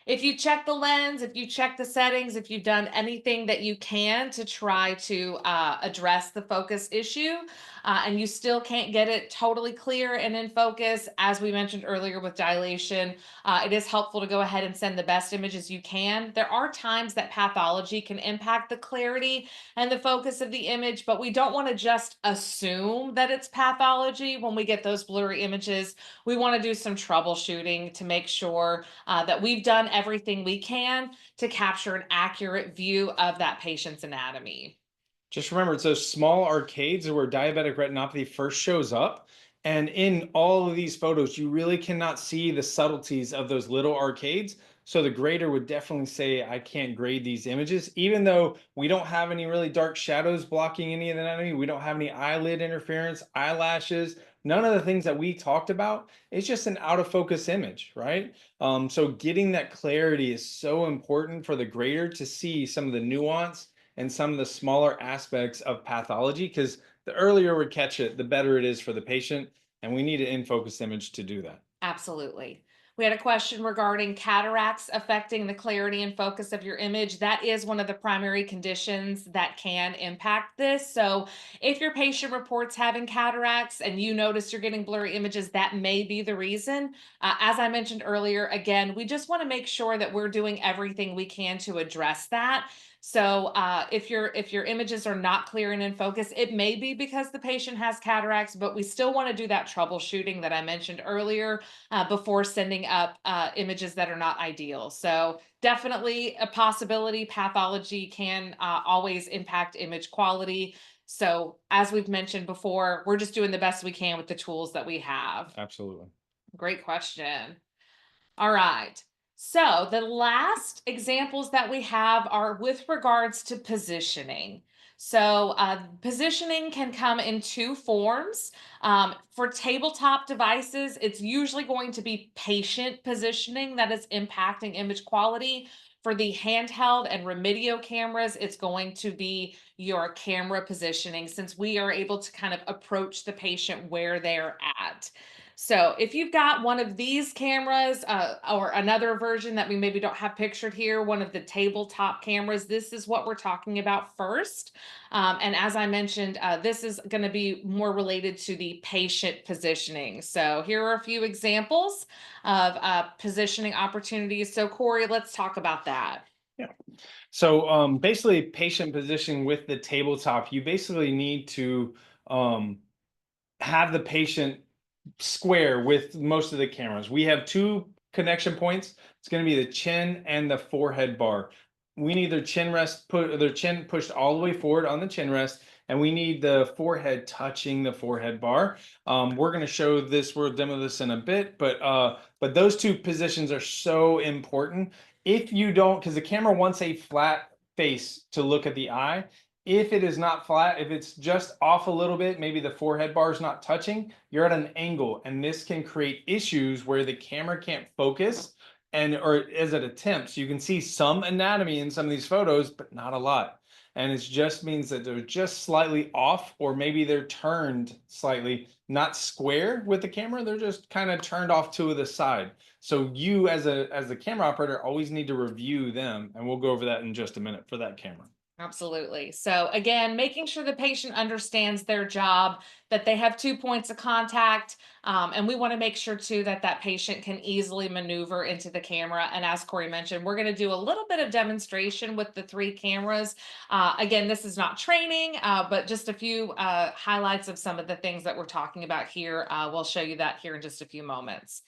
If you check the lens, if you check the settings, if you've done anything that you can to try to address the focus issue, and you still can't get it totally clear and in focus, as we mentioned earlier with dilation, it is helpful to go ahead and send the best images you can. There are times that pathology can impact the clarity and the focus of the image, but we don't want to just assume that it's pathology when we get those blurry images. We want to do some troubleshooting to make sure that we've done everything we can to capture an accurate view of that patient's anatomy. Just remember, it's those small arcades where diabetic retinopathy first shows up. And in all of these photos, you really cannot see the subtleties of those little arcades. So the grader would definitely say, I can't grade these images, even though we don't have any really dark shadows blocking any of the anatomy. We don't have any eyelid interference, eyelashes, none of the things that we talked about. It's just an out of focus image, right? So getting that clarity is so important for the grader to see some of the nuance and some of the smaller aspects of pathology, because the earlier we catch it, the better it is for the patient. And we need an in focus image to do that. Absolutely. We had a question regarding cataracts affecting the clarity and focus of your image. That is one of the primary conditions that can impact this. So, if your patient reports having cataracts and you notice you're getting blurry images, that may be the reason. As I mentioned earlier, again, we just want to make sure that we're doing everything we can to address that. So, if your images are not clear and in focus, it may be because the patient has cataracts, but we still want to do that troubleshooting that I mentioned earlier before sending up images that are not ideal. So definitely a possibility. Pathology can always impact image quality. So as we've mentioned before, we're just doing the best we can with the tools that we have. Absolutely. Great question. All right. So the last examples that we have are with regards to positioning. So positioning can come in two forms. For tabletop devices, it's usually going to be patient positioning that is impacting image quality. For the handheld and Remedio cameras, it's going to be your camera positioning since we are able to kind of approach the patient where they're at. So if you've got one of these cameras, or another version that we maybe don't have pictured here, one of the tabletop cameras, this is what we're talking about first. And as I mentioned, this is going to be more related to the patient positioning. So here are a few examples of positioning opportunities. So Corey, let's talk about that. Yeah. So basically, patient positioning with the tabletop, you basically need to have the patient square with most of the cameras. We have two connection points. It's going to be the chin and the forehead bar. We need their chin rest put their chin pushed all the way forward on the chin rest, and we need the forehead touching the forehead bar. We're going to show this. We'll demo this in a bit, but those two positions are so important. If you don't, because the camera wants a flat face to look at the eye. If it is not flat, if it's just off a little bit, maybe the forehead bar is not touching, you're at an angle, and this can create issues where the camera can't focus or as it attempts. You can see some anatomy in some of these photos, but not a lot. And it just means that they're just slightly off, or maybe they're turned slightly, not square with the camera. They're just kind of turned off to the side. So you, as the camera operator, always need to review them, and we'll go over that in just a minute for that camera. Absolutely. So again, making sure the patient understands their job, that they have 2 points of contact, and we want to make sure too that that patient can easily maneuver into the camera. And as Corey mentioned, we're going to do a little bit of demonstration with the 3 cameras. Again, this is not training, but just a few highlights of some of the things that we're talking about here. We'll show you that here in just a few moments.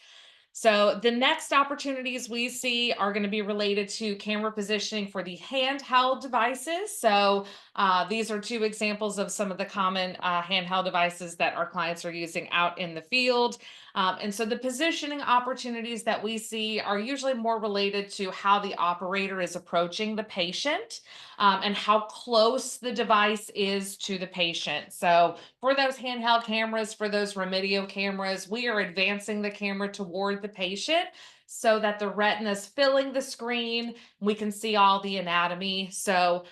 So the next opportunities we see are going to be related to camera positioning for the handheld devices. So these are 2 examples of some of the common handheld devices that our clients are using out in the field. And so the positioning opportunities that we see are usually more related to how the operator is approaching the patient, and how close the device is to the patient. So for those handheld cameras, for those Remedio cameras, we are advancing the camera toward the patient so that the retina is filling the screen. We can see all the anatomy. So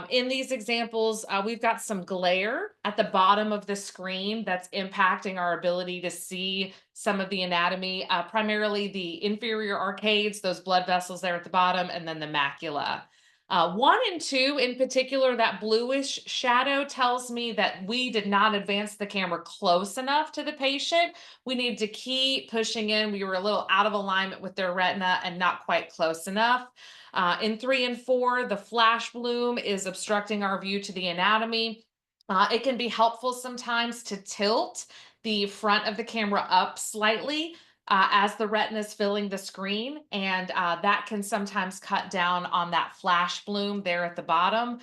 in these examples, we've got some glare at the bottom of the screen that's impacting our ability to see some of the anatomy, primarily the inferior arcades, those blood vessels there at the bottom, and then the macula. 1 and 2 in particular, that bluish shadow tells me that we did not advance the camera close enough to the patient. We need to keep pushing in. We were a little out of alignment with their retina and not quite close enough. In 3 and 4, the flash bloom is obstructing our view to the anatomy. It can be helpful sometimes to tilt the front of the camera up slightly as the retina is filling the screen, and that can sometimes cut down on that flash bloom there at the bottom.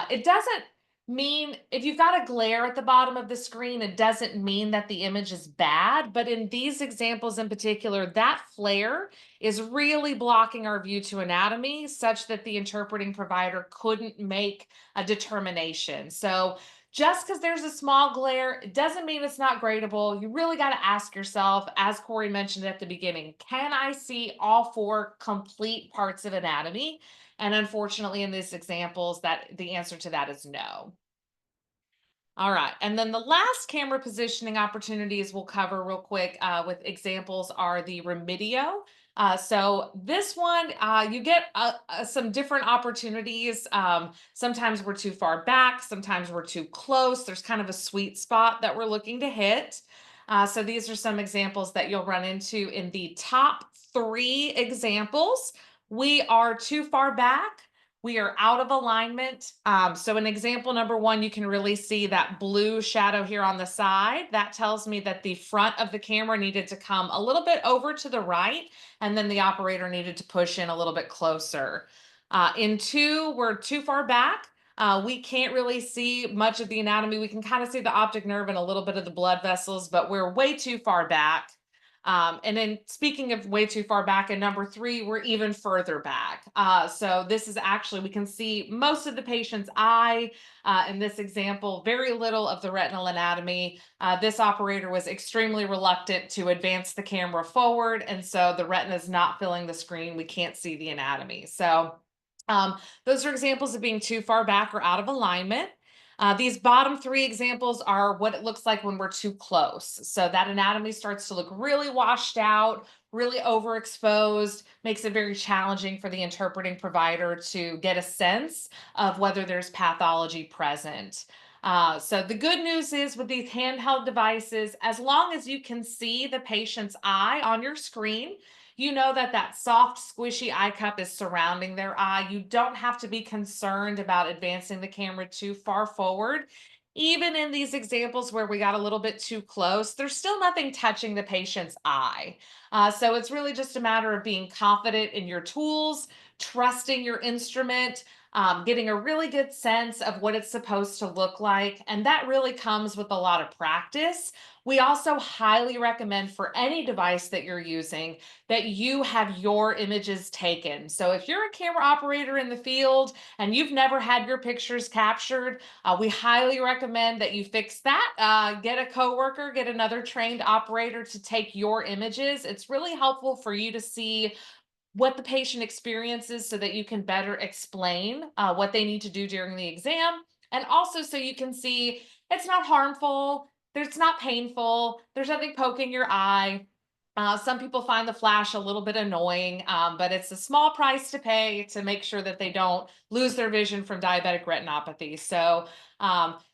It doesn't mean if you've got a glare at the bottom of the screen, it doesn't mean that the image is bad. But in these examples in particular, that flare is really blocking our view to anatomy such that the interpreting provider couldn't make a determination. So just because there's a small glare, it doesn't mean it's not gradable. You really got to ask yourself, as Corey mentioned at the beginning, can I see all 4 complete parts of anatomy? And unfortunately, in these examples, that the answer to that is no. All right. And then the last camera positioning opportunities we'll cover real quick with examples are the Remedio. So this one, you get some different opportunities. Sometimes we're too far back, sometimes we're too close. There's kind of a sweet spot that we're looking to hit. So these are some examples that you'll run into in the top 3 examples. We are too far back. We are out of alignment. So in example number 1, you can really see that blue shadow here on the side. That tells me that the front of the camera needed to come a little bit over to the right, and then the operator needed to push in a little bit closer. In 2, we're too far back. We can't really see much of the anatomy. We can kind of see the optic nerve and a little bit of the blood vessels, but we're way too far back. And then speaking of way too far back, in number 3, we're even further back. So this is actually, we can see most of the patient's eye in this example, very little of the retinal anatomy. This operator was extremely reluctant to advance the camera forward. And so the retina is not filling the screen. We can't see the anatomy. So those are examples of being too far back or out of alignment. These bottom 3 examples are what it looks like when we're too close. So that anatomy starts to look really washed out, really overexposed, makes it very challenging for the interpreting provider to get a sense of whether there's pathology present. So the good news is with these handheld devices, as long as you can see the patient's eye on your screen, you know that that soft, squishy eye cup is surrounding their eye. You don't have to be concerned about advancing the camera too far forward. Even in these examples where we got a little bit too close, there's still nothing touching the patient's eye. So it's really just a matter of being confident in your tools, trusting your instrument, getting a really good sense of what it's supposed to look like. And that really comes with a lot of practice. We also highly recommend for any device that you're using that you have your images taken. So if you're a camera operator in the field and you've never had your pictures captured, we highly recommend that you fix that. Get a coworker, get another trained operator to take your images. It's really helpful for you to see what the patient experiences so that you can better explain what they need to do during the exam. And also so you can see it's not harmful, it's not painful, there's nothing poking your eye. Some people find the flash a little bit annoying, but it's a small price to pay to make sure that they don't lose their vision from diabetic retinopathy. So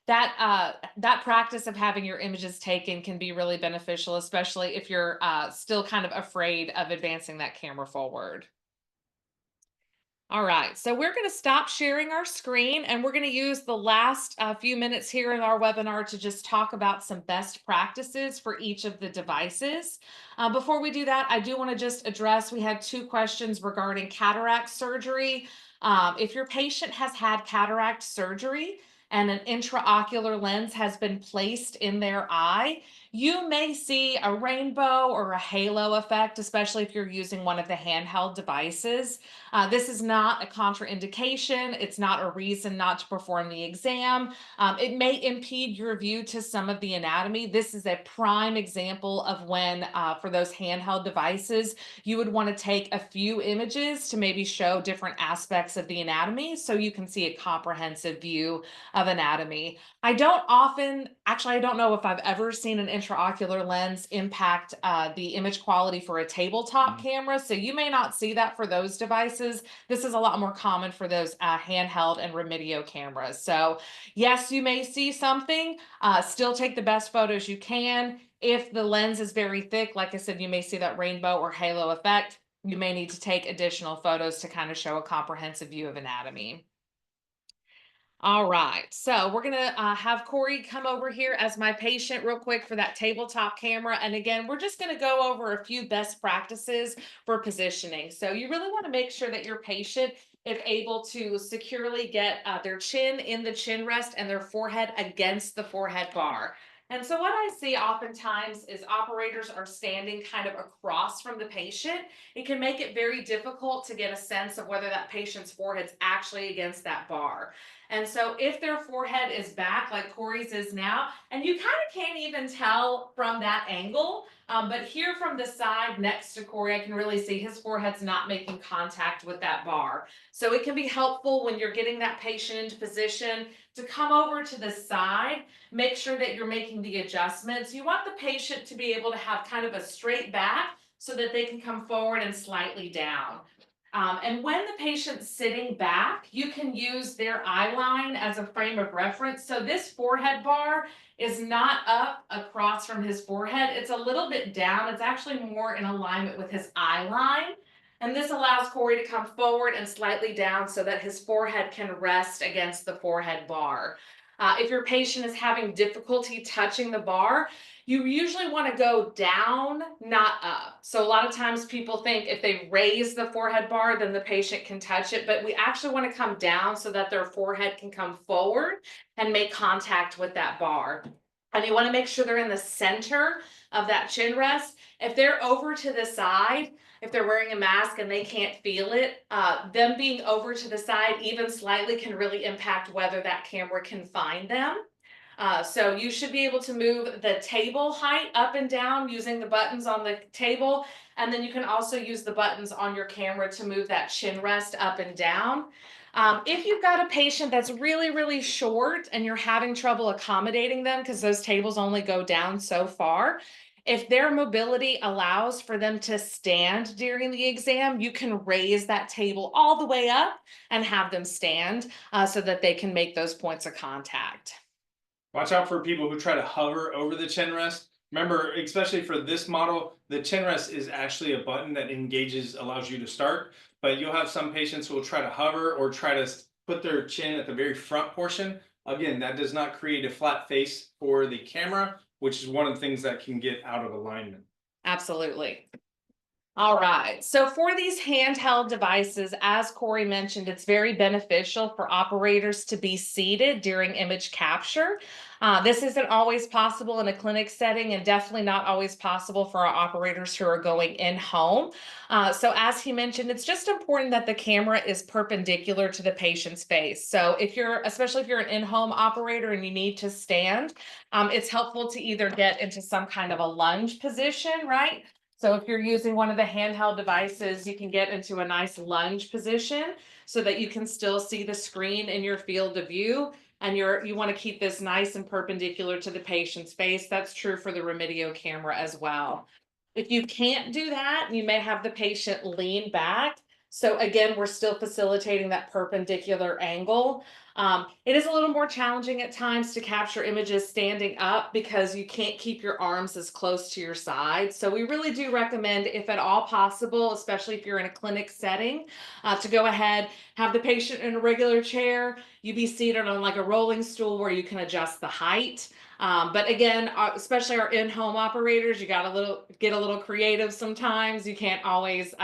that practice of having your images taken can be really beneficial, especially if you're still kind of afraid of advancing that camera forward. All right, so we're going to stop sharing our screen and we're going to use the last few minutes here in our webinar to just talk about some best practices for each of the devices. Before we do that, I do want to just address, we had two questions regarding cataract surgery. If your patient has had cataract surgery and an intraocular lens has been placed in their eye, you may see a rainbow or a halo effect, especially if you're using one of the handheld devices. This is not a contraindication. It's not a reason not to perform the exam. It may impede your view to some of the anatomy. This is a prime example of when, for those handheld devices, you would want to take a few images to maybe show different aspects of the anatomy so you can see a comprehensive view of anatomy. I don't know if I've ever seen an intraocular lens impact the image quality for a tabletop camera. So you may not see that for those devices. This is a lot more common for those handheld and Remedio cameras. So yes, you may see something, still take the best photos you can. If the lens is very thick, like I said, you may see that rainbow or halo effect. You may need to take additional photos to kind of show a comprehensive view of anatomy. All right, so we're gonna have Corey come over here as my patient real quick for that tabletop camera. And again, we're just gonna go over a few best practices for positioning. So you really wanna make sure that your patient is able to securely get their chin in the chin rest and their forehead against the forehead bar. And so what I see oftentimes is operators are standing kind of across from the patient. It can make it very difficult to get a sense of whether that patient's forehead's actually against that bar. And so if their forehead is back like Corey's is now, and you kind of can't even tell from that angle, but here from the side next to Corey, I can really see his forehead's not making contact with that bar. So it can be helpful when you're getting that patient into position to come over to the side, make sure that you're making the adjustments. You want the patient to be able to have kind of a straight back so that they can come forward and slightly down. And when the patient's sitting back, you can use their eye line as a frame of reference. So this forehead bar is not up across from his forehead. It's a little bit down. It's actually more in alignment with his eye line. And this allows Corey to come forward and slightly down so that his forehead can rest against the forehead bar. If your patient is having difficulty touching the bar, you usually want to go down, not up. So a lot of times people think if they raise the forehead bar, then the patient can touch it, but we actually want to come down so that their forehead can come forward and make contact with that bar. And you want to make sure they're in the center of that chin rest. If they're over to the side, if they're wearing a mask and they can't feel it, them being over to the side even slightly can really impact whether that camera can find them. So you should be able to move the table height up and down using the buttons on the table. And then you can also use the buttons on your camera to move that chin rest up and down. If you've got a patient that's really, really short and you're having trouble accommodating them because those tables only go down so far, if their mobility allows for them to stand during the exam, you can raise that table all the way up and have them stand so that they can make those points of contact. Watch out for people who try to hover over the chin rest. Remember, especially for this model, the chin rest is actually a button that engages, allows you to start. But you'll have some patients who will try to hover or try to put their chin at the very front portion. Again, that does not create a flat face for the camera, which is one of the things that can get out of alignment. Absolutely. All right, so for these handheld devices, as Corey mentioned, it's very beneficial for operators to be seated during image capture. This isn't always possible in a clinic setting and definitely not always possible for our operators who are going in home. So as he mentioned, it's just important that the camera is perpendicular to the patient's face. So especially if you're an in-home operator and you need to stand, it's helpful to either get into some kind of a lunge position, right? So if you're using one of the handheld devices, you can get into a nice lunge position so that you can still see the screen in your field of view. And you want to keep this nice and perpendicular to the patient's face. That's true for the Remedio camera as well. If you can't do that, you may have the patient lean back. So again, we're still facilitating that perpendicular angle. It is a little more challenging at times to capture images standing up because you can't keep your arms as close to your side. So we really do recommend, if at all possible, especially if you're in a clinic setting, to go ahead, have the patient in a regular chair. You be seated on like a rolling stool where you can adjust the height. But again, especially our in-home operators, you got get a little creative sometimes. You can't always,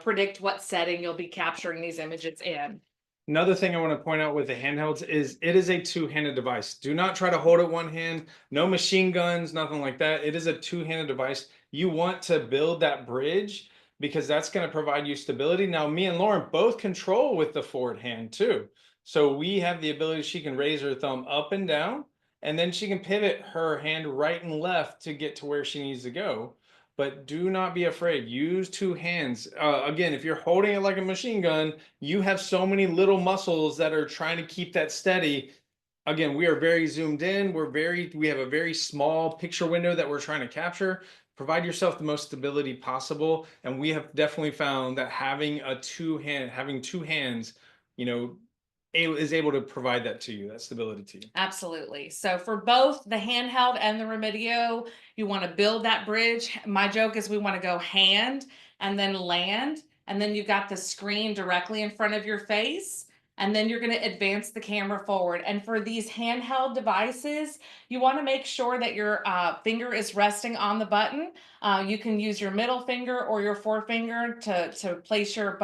predict what setting you'll be capturing these images in. Another thing I want to point out with the handhelds is it is a two-handed device. Do not try to hold it one hand. No machine guns, nothing like that. It is a two-handed device. You want to build that bridge because that's going to provide you stability. Now, me and Lauren both control with the forward hand too. So we have the ability, she can raise her thumb up and down, and then she can pivot her hand right and left to get to where she needs to go. But do not be afraid. Use two hands. Again, if you're holding it like a machine gun, you have so many little muscles that are trying to keep that steady. Again, we are very zoomed in. We have a very small picture window that we're trying to capture. Provide yourself the most stability possible. And we have definitely found that having two hands, you know, is able to provide that to you, that stability to you. Absolutely. So for both the handheld and the Remedio, you want to build that bridge. My joke is we want to go hand and then land, and then you've got the screen directly in front of your face. And then you're going to advance the camera forward. And for these handheld devices, you want to make sure that your finger is resting on the button. You can use your middle finger or your forefinger to place your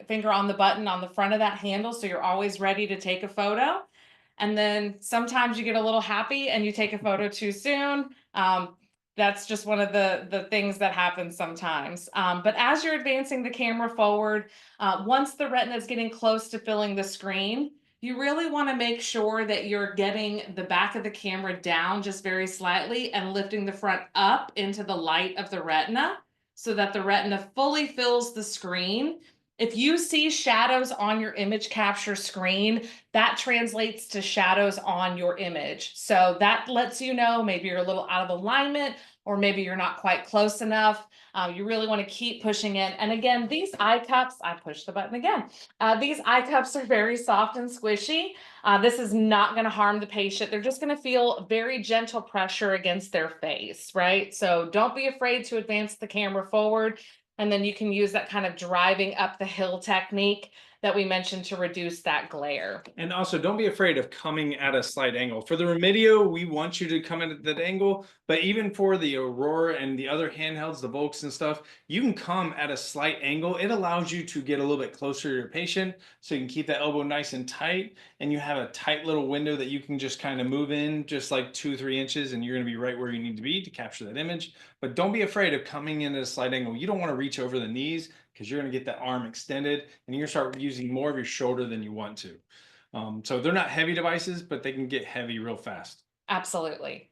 finger on the button on the front of that handle so you're always ready to take a photo. And then sometimes you get a little happy and you take a photo too soon. That's just one of the things that happens sometimes. But as you're advancing the camera forward, once the retina is getting close to filling the screen, you really want to make sure that you're getting the back of the camera down just very slightly and lifting the front up into the light of the retina so that the retina fully fills the screen. If you see shadows on your image capture screen, that translates to shadows on your image. So that lets you know maybe you're a little out of alignment or maybe you're not quite close enough. You really want to keep pushing in. And again, these eye cups, I pushed the button again. These eye cups are very soft and squishy. This is not going to harm the patient. They're just going to feel very gentle pressure against their face, right? So don't be afraid to advance the camera forward. And then you can use that kind of driving up the hill technique that we mentioned to reduce that glare. And also, don't be afraid of coming at a slight angle. For the Remedio, we want you to come in at that angle, but even for the Aurora and the other handhelds, the Volks and stuff, you can come at a slight angle. It allows you to get a little bit closer to your patient so you can keep that elbow nice and tight, and you have a tight little window that you can just kind of move in just like 2-3 inches, and you're going to be right where you need to be to capture that image. But don't be afraid of coming in at a slight angle. You don't want to reach over the knees because you're going to get that arm extended and you're going to start using more of your shoulder than you want to. So they're not heavy devices, but they can get heavy real fast. Absolutely.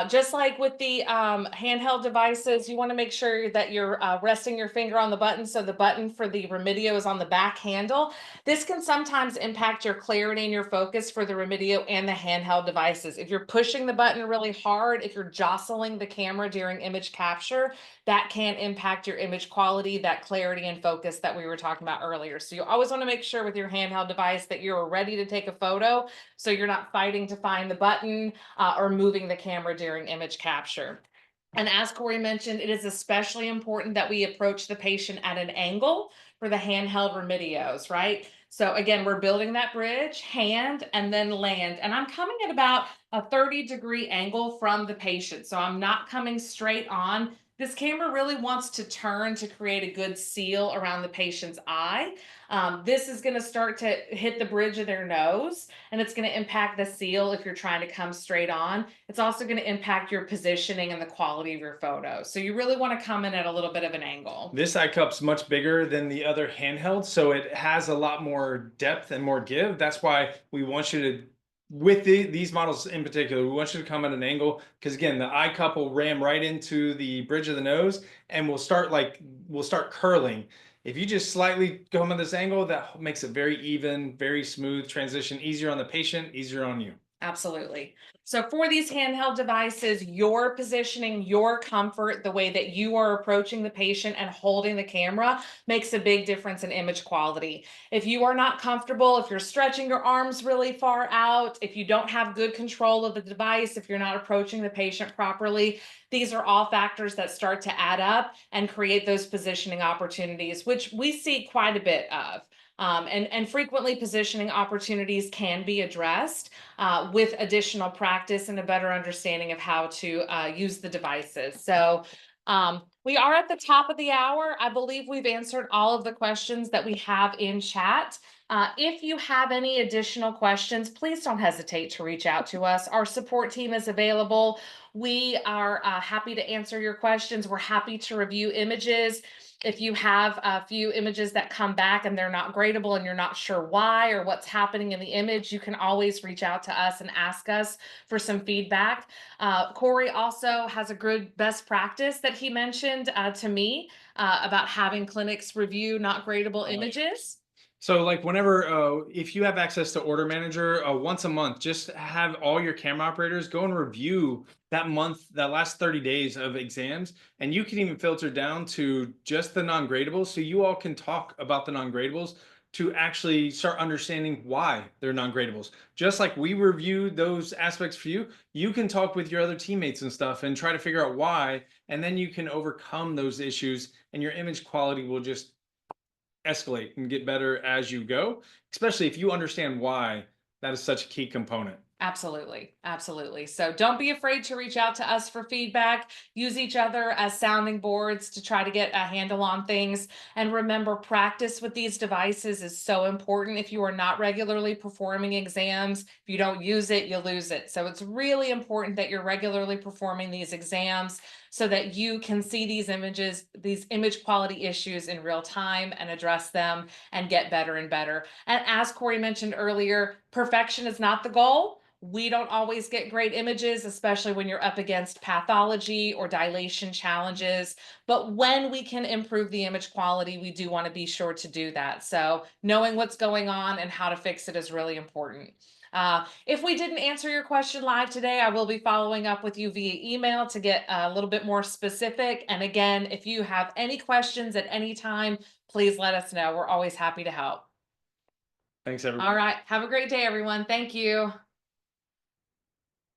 Just like with the handheld devices, you want to make sure that you're resting your finger on the button. So the button for the Remedio is on the back handle. This can sometimes impact your clarity and your focus for the Remedio and the handheld devices. If you're pushing the button really hard, if you're jostling the camera during image capture, that can impact your image quality, that clarity and focus that we were talking about earlier. So you always want to make sure with your handheld device that you're ready to take a photo. So you're not fighting to find the button or moving the camera during image capture. And as Corey mentioned, it is especially important that we approach the patient at an angle for the handheld Remedios, right? So again, we're building that bridge, hand, and then land. And I'm coming at about a 30-degree angle from the patient. So I'm not coming straight on. This camera really wants to turn to create a good seal around the patient's eye. This is going to start to hit the bridge of their nose, and it's going to impact the seal if you're trying to come straight on. It's also going to impact your positioning and the quality of your photo. So you really want to come in at a little bit of an angle. This eye cup's much bigger than the other handheld, so it has a lot more depth and more give. That's why we want you to with these models in particular, we want you to come at an angle because again, the eye cup will ram right into the bridge of the nose and we'll start curling. If you just slightly come at this angle, that makes it very even, very smooth transition, easier on the patient, easier on you. Absolutely. So for these handheld devices, your positioning, your comfort, the way that you are approaching the patient and holding the camera makes a big difference in image quality. If you are not comfortable, if you're stretching your arms really far out, if you don't have good control of the device, if you're not approaching the patient properly, these are all factors that start to add up and create those positioning opportunities, which we see quite a bit of. And frequently positioning opportunities can be addressed with additional practice and a better understanding of how to use the devices. So we are at the top of the hour. I believe we've answered all of the questions that we have in chat. If you have any additional questions, please don't hesitate to reach out to us. Our support team is available. We are happy to answer your questions. We're happy to review images. If you have a few images that come back and they're not gradable and you're not sure why or what's happening in the image, you can always reach out to us and ask us for some feedback. Corey also has a good best practice that he mentioned to me about having clinics review not gradable images. So like whenever, if you have access to Order Manager, once a month, just have all your camera operators go and review that month, that last 30 days of exams, and you can even filter down to just the non-gradables, so you all can talk about the non-gradables to actually start understanding why they're non-gradables. Just like we review those aspects for you, you can talk with your other teammates and stuff and try to figure out why, and then you can overcome those issues, and your image quality will just escalate and get better as you go, especially if you understand why that is such a key component. Absolutely. Absolutely. So don't be afraid to reach out to us for feedback. Use each other as sounding boards to try to get a handle on things. And remember, practice with these devices is so important. If you are not regularly performing exams, if you don't use it, you lose it. So it's really important that you're regularly performing these exams so that you can see these images, these image quality issues in real time and address them and get better and better. And as Corey mentioned earlier, perfection is not the goal. We don't always get great images, especially when you're up against pathology or dilation challenges. But when we can improve the image quality, we do want to be sure to do that. So knowing what's going on and how to fix it is really important. If we didn't answer your question live today, I will be following up with you via email to get a little bit more specific. And again, if you have any questions at any time, please let us know. We're always happy to help. Thanks, everyone. All right. Have a great day, everyone. Thank you.